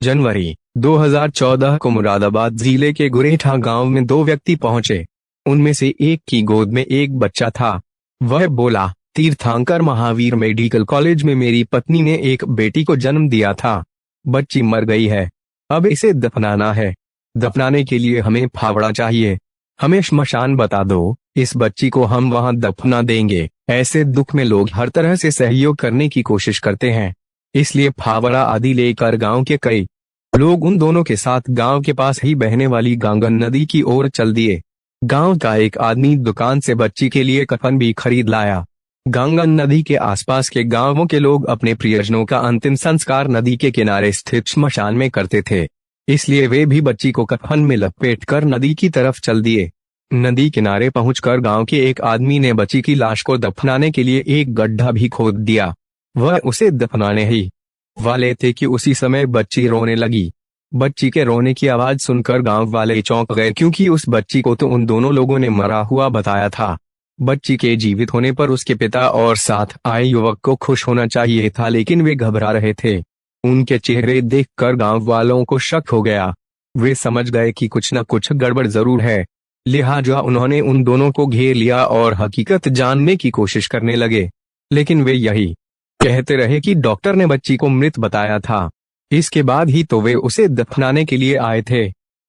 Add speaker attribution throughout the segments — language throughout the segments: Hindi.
Speaker 1: जनवरी 2014 को मुरादाबाद जिले के गुरेठा गांव में दो व्यक्ति पहुंचे। उनमें से एक की गोद में एक बच्चा था। वह बोला, तीर्थंकर महावीर मेडिकल कॉलेज में मेरी पत्नी ने एक बेटी को जन्म दिया था। बच्ची मर गई है, अब इसे दफनाना है। दफनाने के लिए हमें फावड़ा चाहिए। हमें श्मशान बता दो, इस बच्ची को हम वहां दफना देंगे। ऐसे दुख में लोग हर तरह से सहयोग करने की कोशिश करते हैं, इसलिए फावड़ा आदि लेकर गांव के कई लोग उन दोनों के साथ गांव के पास ही बहने वाली गांगन नदी की ओर चल दिए। गांव का एक आदमी दुकान से बच्ची के लिए कफन भी खरीद लाया। गांगन नदी के आसपास के गांवों के लोग अपने प्रियजनों का अंतिम संस्कार नदी के किनारे स्थित श्मशान में करते थे, इसलिए वे भी बच्ची को कफन में लपेटकर नदी की तरफ चल दिए। नदी किनारे पहुंचकर गांव के एक आदमी ने बच्ची की लाश को दफनाने के लिए एक गड्ढा भी खोद दिया। वह उसे दफनाने ही वाले थे कि उसी समय बच्ची रोने लगी। बच्ची के रोने की आवाज सुनकर गांव वाले चौंक गए, क्योंकि उस बच्ची को तो उन दोनों लोगों ने मरा हुआ बताया था। बच्ची के जीवित होने पर उसके पिता और साथ आए युवक को खुश होना चाहिए था, लेकिन वे घबरा रहे थे। उनके चेहरे देखकर गांव वालों को शक हो गया। वे समझ गए कि कुछ न कुछ गड़बड़ जरूर है, लिहाजा उन्होंने उन दोनों को घेर लिया और हकीकत जानने की कोशिश करने लगे। लेकिन वे यही कहते रहे कि डॉक्टर ने बच्ची को मृत बताया था, इसके बाद ही तो वे उसे दफनाने के लिए आए थे।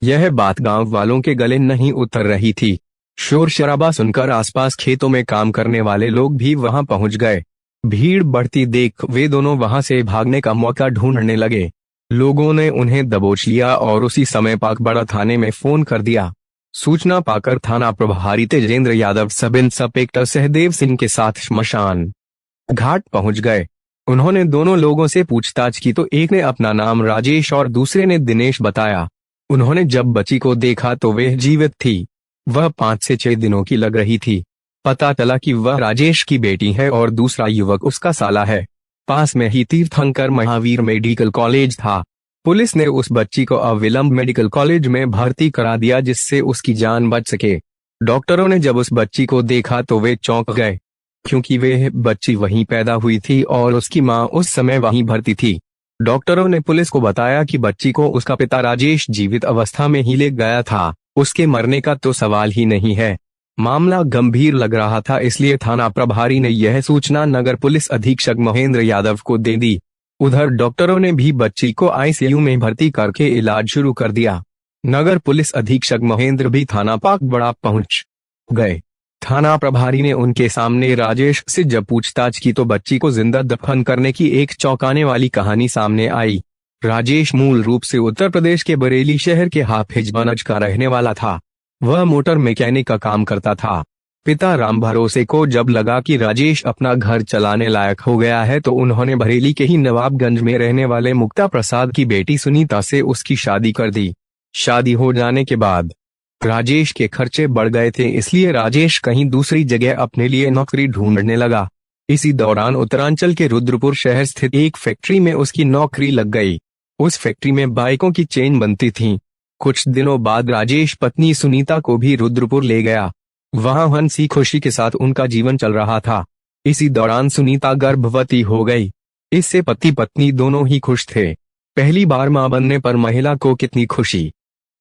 Speaker 1: यह बात गांव वालों के गले नहीं उतर रही थी। शोर शराबा सुनकर आसपास खेतों में काम करने वाले लोग भी वहां पहुंच गए। भीड़ बढ़ती देख वे दोनों वहां से भागने का मौका ढूंढने लगे। लोगों ने उन्हें दबोच लिया और उसी समय पाकबड़ा थाने में फोन कर दिया। सूचना पाकर थाना प्रभारी तेजेंद्र यादव सब इंस्पेक्टर सहदेव सिंह के साथ श्मशान घाट पहुंच गए। उन्होंने दोनों लोगों से पूछताछ की तो एक ने अपना नाम राजेश और दूसरे ने दिनेश बताया। उन्होंने जब बच्ची को देखा तो वह जीवित थी। वह 5 से 6 दिनों की लग रही थी। पता चला कि वह राजेश की बेटी है और दूसरा युवक उसका साला है। पास में ही तीर्थंकर महावीर मेडिकल कॉलेज था। पुलिस ने उस बच्ची को अविलंब मेडिकल कॉलेज में भर्ती करा दिया, जिससे उसकी जान बच सके। डॉक्टरों ने जब उस बच्ची को देखा तो वे चौंक गए, क्योंकि वह बच्ची वहीं पैदा हुई थी और उसकी मां उस समय वहीं भर्ती थी। डॉक्टरों ने पुलिस को बताया कि बच्ची को उसका पिता राजेश जीवित अवस्था में ही ले गया था। उसके मरने का तो सवाल ही नहीं है। मामला गंभीर लग रहा था, इसलिए थाना प्रभारी ने यह सूचना नगर पुलिस अधीक्षक महेंद्र यादव को दे दी। उधर डॉक्टरों ने भी बच्ची को आईसीयू में भर्ती करके इलाज शुरू कर दिया। नगर पुलिस अधीक्षक महेंद्र भी थाना पाकबड़ा पहुंच गए। थाना प्रभारी ने उनके सामने राजेश से जब पूछताछ की तो बच्ची को जिंदा दफन करने की एक चौंकाने वाली कहानी सामने आई। राजेश मूल रूप से उत्तर प्रदेश के बरेली शहर के हाफिजगंज का रहने वाला था। वह मोटर मैकेनिक का काम करता था। पिता राम भरोसे को जब लगा कि राजेश अपना घर चलाने लायक हो गया है तो उन्होंने बरेली के ही नवाबगंज में रहने वाले मुक्ता प्रसाद की बेटी सुनीता से उसकी शादी कर दी। शादी हो जाने के बाद राजेश के खर्चे बढ़ गए थे, इसलिए राजेश कहीं दूसरी जगह अपने लिए नौकरी ढूंढने लगा। इसी दौरान उत्तरांचल के रुद्रपुर शहर स्थित एक फैक्ट्री में उसकी नौकरी लग गई। उस फैक्ट्री में बाइकों की चेन बनती थी। कुछ दिनों बाद राजेश पत्नी सुनीता को भी रुद्रपुर ले गया। वहां हंसी खुशी के साथ उनका जीवन चल रहा था। इसी दौरान सुनीता गर्भवती हो गई। इससे पति पत्नी दोनों ही खुश थे। पहली बार मां बनने पर महिला को कितनी खुशी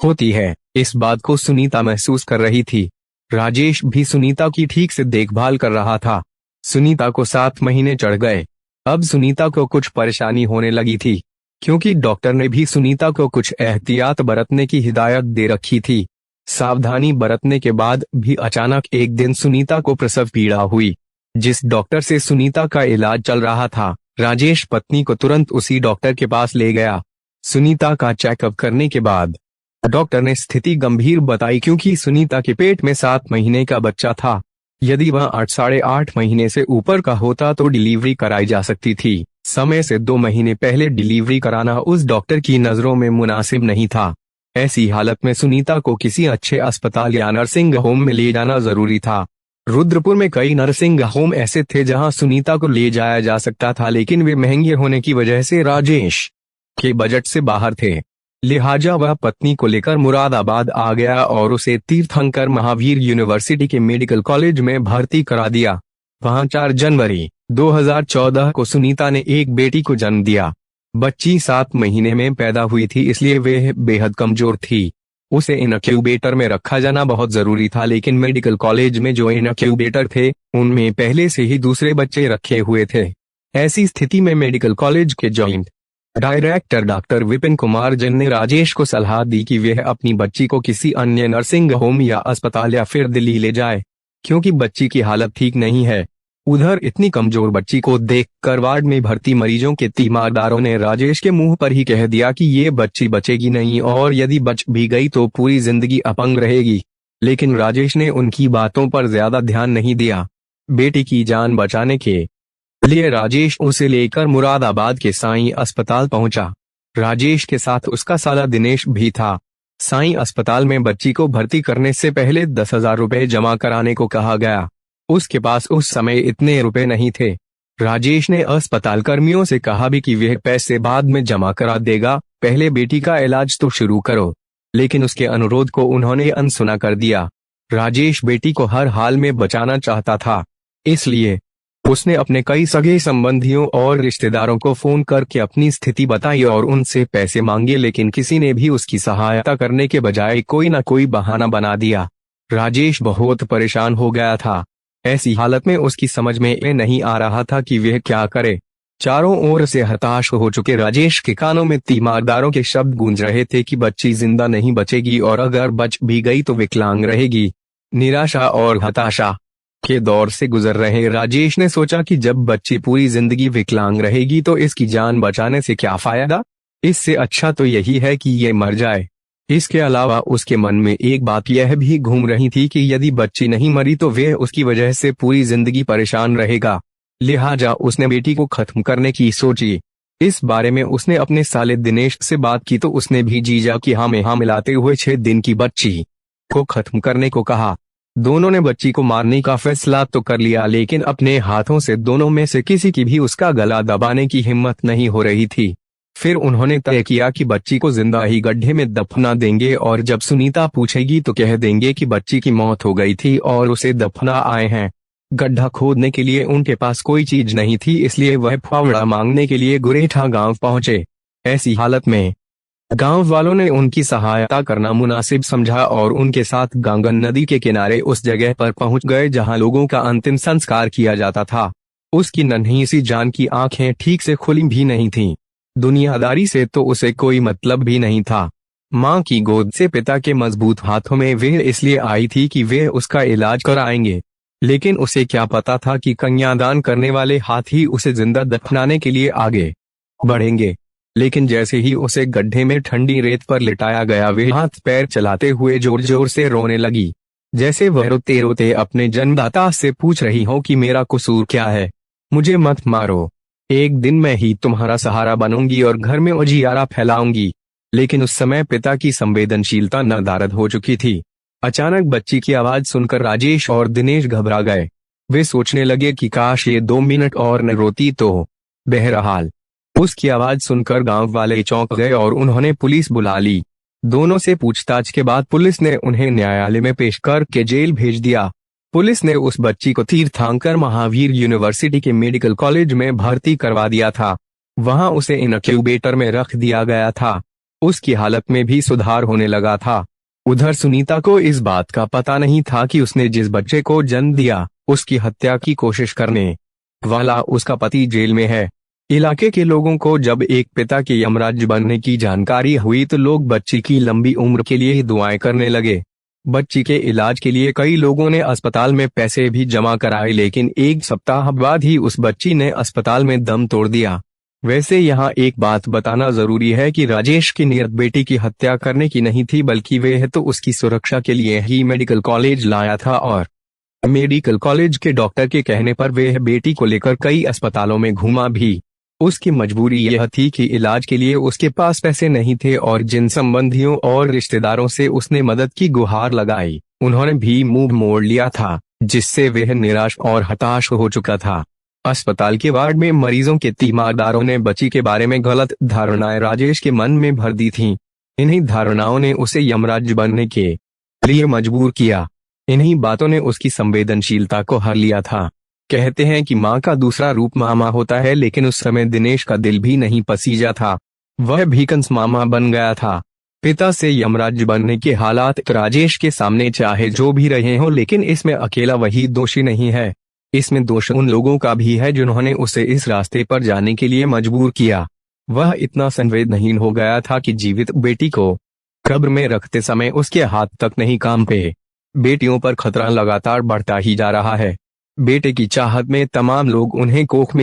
Speaker 1: होती है, इस बात को सुनीता महसूस कर रही थी। राजेश भी सुनीता की ठीक से देखभाल कर रहा था। सुनीता को 7 महीने चढ़ गए। अब सुनीता को कुछ परेशानी होने लगी थी, क्योंकि डॉक्टर ने भी सुनीता को कुछ एहतियात बरतने की हिदायत दे रखी थी। सावधानी बरतने के बाद भी अचानक एक दिन सुनीता को प्रसव पीड़ा हुई। जिस डॉक्टर से सुनीता का इलाज चल रहा था, राजेश पत्नी को तुरंत उसी डॉक्टर के पास ले गया। सुनीता का चेकअप करने के बाद डॉक्टर ने स्थिति गंभीर बताई, क्योंकि सुनीता के पेट में 7 महीने का बच्चा था। यदि वह 8 साढ़े 8 महीने से ऊपर का होता तो डिलीवरी कराई जा सकती थी। समय से 2 महीने पहले डिलीवरी कराना उस डॉक्टर की नजरों में मुनासिब नहीं था। ऐसी हालत में सुनीता को किसी अच्छे अस्पताल या नर्सिंग होम में ले जाना जरूरी था। रुद्रपुर में कई नर्सिंग होम ऐसे थे जहां सुनीता को ले जाया जा सकता था, लेकिन वे महंगे होने की वजह से राजेश के बजट से बाहर थे। लिहाजा वह पत्नी को लेकर मुरादाबाद आ गया और उसे तीर्थंकर महावीर यूनिवर्सिटी के मेडिकल कॉलेज में भर्ती करा दिया। वहां 4 जनवरी 2014 को सुनीता ने एक बेटी को जन्म दिया। बच्ची 7 महीने में पैदा हुई थी, इसलिए वह बेहद कमजोर थी। उसे इनक्यूबेटर में रखा जाना बहुत जरूरी था, लेकिन मेडिकल कॉलेज में जो इनक्यूबेटर थे उनमें पहले से ही दूसरे बच्चे रखे हुए थे। ऐसी स्थिति में मेडिकल कॉलेज के joint director doctor Vipin Kumar Jain ने राजेश को सलाह दी कि वह अपनी बच्ची को किसी अन्य नर्सिंग होम या अस्पताल या फिर दिल्ली ले जाए, क्योंकि बच्ची की हालत ठीक नहीं है। उधर इतनी कमजोर बच्ची को देखकर वार्ड में भर्ती मरीजों के तीमारदारों ने राजेश के मुंह पर ही कह दिया कि ये बच्ची बचेगी नहीं, और यदि बच भी गई तो पूरी जिंदगी अपंग रहेगी। लेकिन राजेश ने उनकी बातों पर ज्यादा ध्यान नहीं दिया। बेटी की जान बचाने के लिए राजेश उसे लेकर मुरादाबाद के साईं अस्पताल पहुंचा। राजेश के साथ उसका साला दिनेश भी था। साईं अस्पताल में बच्ची को भर्ती करने से पहले 10,000 रुपए जमा कराने को कहा गया। उसके पास उस समय इतने रुपए नहीं थे। राजेश ने अस्पताल कर्मियों से कहा भी कि वह पैसे बाद में जमा करा देगा, पहले बेटी का इलाज तो शुरू करो। लेकिन उसके अनुरोध को उन्होंने अनसुना कर दिया। राजेश बेटी को हर हाल में बचाना चाहता था, इसलिए उसने अपने कई सगे संबंधियों और रिश्तेदारों को फोन करके अपनी स्थिति बताई और उनसे पैसे मांगे, लेकिन किसी ने भी उसकी सहायता करने के बजाय कोई न कोई बहाना बना दिया। राजेश बहुत परेशान हो गया था। ऐसी हालत में उसकी समझ में ये नहीं आ रहा था कि वह क्या करे। चारों ओर से हताश हो चुके राजेश के कानों में तीमारदारों के शब्द गूंज रहे थे कि बच्ची जिंदा नहीं बचेगी और अगर बच भी गई तो विकलांग रहेगी। निराशा और हताशा के दौर से गुजर रहे राजेश ने सोचा कि जब बच्ची पूरी जिंदगी विकलांग रहेगी तो इसकी जान बचाने से क्या फायदा, इससे अच्छा तो यही है कि ये मर जाए। इसके अलावा उसके मन में एक बात यह भी घूम रही थी कि यदि बच्ची नहीं मरी तो वह उसकी वजह से पूरी जिंदगी परेशान रहेगा। लिहाजा उसने बेटी को खत्म करने की सोची। इस बारे में उसने अपने साले दिनेश से बात की तो उसने भी जीजा की हाँ में हाँ मिलाते हुए 6 दिन की बच्ची को खत्म करने को कहा। दोनों ने बच्ची को मारने का फैसला तो कर लिया, लेकिन अपने हाथों से दोनों में से किसी की भी उसका गला दबाने की हिम्मत नहीं हो रही थी। फिर उन्होंने तय किया कि बच्ची को जिंदा ही गड्ढे में दफना देंगे और जब सुनीता पूछेगी तो कह देंगे कि बच्ची की मौत हो गई थी और उसे दफना आए हैं। गड्ढा खोदने के लिए उनके पास कोई चीज नहीं थी, इसलिए वह फावड़ा मांगने के लिए गुरेठा गांव पहुंचे। ऐसी हालत में गांव वालों ने उनकी सहायता करना मुनासिब समझा और उनके साथ गांगन नदी के किनारे उस जगह पर पहुंच गए जहां लोगों का अंतिम संस्कार किया जाता था। उसकी नन्ही सी जान की आंखें ठीक से खुली भी नहीं थीं। दुनियादारी से तो उसे कोई मतलब भी नहीं था। माँ की गोद से पिता के मजबूत हाथों में वह इसलिए आई थी कि वे उसका इलाज कराएंगे, लेकिन उसे क्या पता था कि कन्यादान करने वाले हाथ ही उसे जिंदा दफनाने के लिए आगे बढ़ेंगे। लेकिन जैसे ही उसे गड्ढे में ठंडी रेत पर लिटाया गया वे हाथ पैर चलाते हुए जोर जोर से रोने लगी, जैसे वह रोते रोते अपने जन्मदाता से पूछ रही हो कि मेरा कसूर क्या है, मुझे मत मारो, एक दिन मैं ही तुम्हारा सहारा बनूंगी और घर में उजियारा फैलाऊंगी। लेकिन उस समय पिता की संवेदनशीलता नदारद हो चुकी थी। अचानक बच्ची की आवाज सुनकर राजेश और दिनेश घबरा गए। वे सोचने लगे कि काश ये 2 मिनट और न रोती तो। बहरहाल उसकी आवाज सुनकर गांव वाले चौंक गए और उन्होंने पुलिस बुला ली। दोनों से पूछताछ के बाद पुलिस ने उन्हें न्यायालय में पेश करके जेल भेज दिया। पुलिस ने उस बच्ची को तीर्थंकर महावीर यूनिवर्सिटी के मेडिकल कॉलेज में भर्ती करवा दिया था। वहां उसे इनक्यूबेटर में रख दिया गया था। उसकी हालत में भी सुधार होने लगा था। उधर सुनीता को इस बात का पता नहीं था कि उसने जिस बच्चे को जन्म दिया उसकी हत्या की कोशिश करने वाला उसका पति जेल में है। इलाके के लोगों को जब एक पिता के यमराज बनने की जानकारी हुई तो लोग बच्ची की लंबी उम्र के लिए दुआएं करने लगे। बच्ची के इलाज के लिए कई लोगों ने अस्पताल में पैसे भी जमा कराए, लेकिन 1 सप्ताह बाद ही उस बच्ची ने अस्पताल में दम तोड़ दिया। वैसे यहाँ एक बात बताना जरूरी है कि राजेश की नीयत बेटी की हत्या करने की नहीं थी, बल्कि वह तो उसकी सुरक्षा के लिए ही मेडिकल कॉलेज लाया था और मेडिकल कॉलेज के डॉक्टर के कहने पर वह बेटी को लेकर कई अस्पतालों में घूमा भी। उसकी मजबूरी यह थी कि इलाज के लिए उसके पास पैसे नहीं थे और जिन संबंधियों और रिश्तेदारों से उसने मदद की गुहार लगाई उन्होंने भी मुंह मोड़ लिया था, जिससे वह निराश और हताश हो चुका था। अस्पताल के वार्ड में मरीजों के तीमारदारों ने बच्ची के बारे में गलत धारणाएं राजेश के मन में भर दी थीं। इन्हीं धारणाओं ने उसे यमराज बनने के लिए मजबूर किया। इन्हीं बातों ने उसकी संवेदनशीलता को हर लिया था। कहते हैं कि माँ का दूसरा रूप मामा होता है, लेकिन उस समय दिनेश का दिल भी नहीं पसीजा था। वह भी कंस मामा बन गया था। पिता से यमराज बनने के हालात राजेश के सामने चाहे जो भी रहे हों, लेकिन इसमें अकेला वही दोषी नहीं है। इसमें दोष उन लोगों का भी है जिन्होंने उसे इस रास्ते पर जाने के लिए मजबूर किया। वह इतना संवेदनहीन हो गया था कि जीवित बेटी को कब्र में रखते समय उसके हाथ तक नहीं कांपे। बेटियों पर खतरा लगातार बढ़ता ही जा रहा है। बेटे की चाहत में तमाम लोग उन्हें कोख में